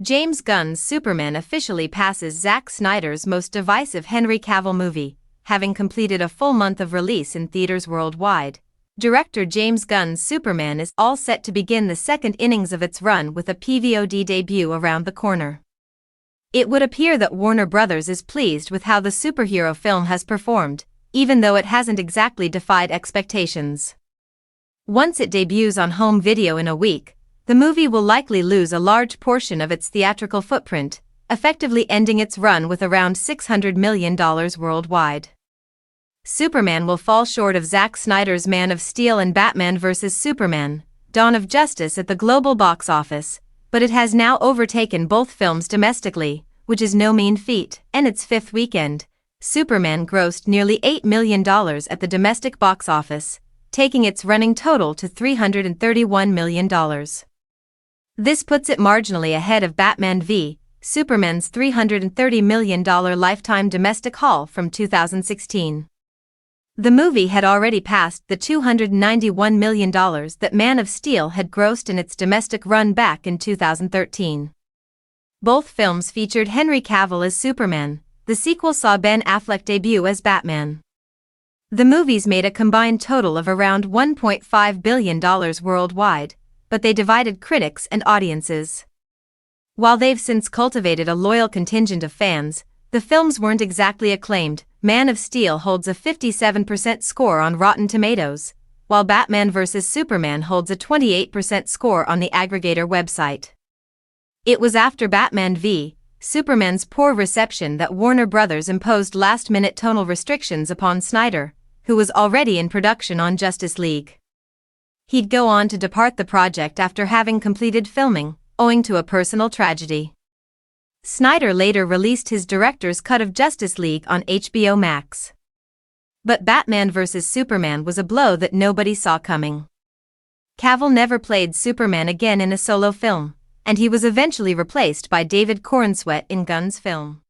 James Gunn's Superman officially passes Zack Snyder's most divisive Henry Cavill movie, having completed a full month of release in theaters worldwide. Director James Gunn's Superman is all set to begin the second innings of its run with a PVOD debut around the corner. It would appear that Warner Bros. Is pleased with how the superhero film has performed, even though it hasn't exactly defied expectations. Once it debuts on home video in a week, the movie will likely lose a large portion of its theatrical footprint, effectively ending its run with around $600 million worldwide. Superman will fall short of Zack Snyder's Man of Steel and Batman vs. Superman, Dawn of Justice at the global box office, but it has now overtaken both films domestically, which is no mean feat. In its fifth weekend, Superman grossed nearly $8 million at the domestic box office, taking its running total to $331 million. This puts it marginally ahead of Batman v Superman's $330 million lifetime domestic haul from 2016. The movie had already passed the $291 million that Man of Steel had grossed in its domestic run back in 2013. Both films featured Henry Cavill as Superman. The sequel saw Ben Affleck debut as Batman. The movies made a combined total of around $1.5 billion worldwide, but they divided critics and audiences. While they've since cultivated a loyal contingent of fans, the films weren't exactly acclaimed. Man of Steel holds a 57% score on Rotten Tomatoes, while Batman vs. Superman holds a 28% score on the aggregator website. It was after Batman v Superman's poor reception that Warner Bros. Imposed last-minute tonal restrictions upon Snyder, who was already in production on Justice League. He'd go on to depart the project after having completed filming, owing to a personal tragedy. Snyder later released his director's cut of Justice League on HBO Max. But Batman vs. Superman was a blow that nobody saw coming. Cavill never played Superman again in a solo film, and he was eventually replaced by David Corenswet in Gunn's film.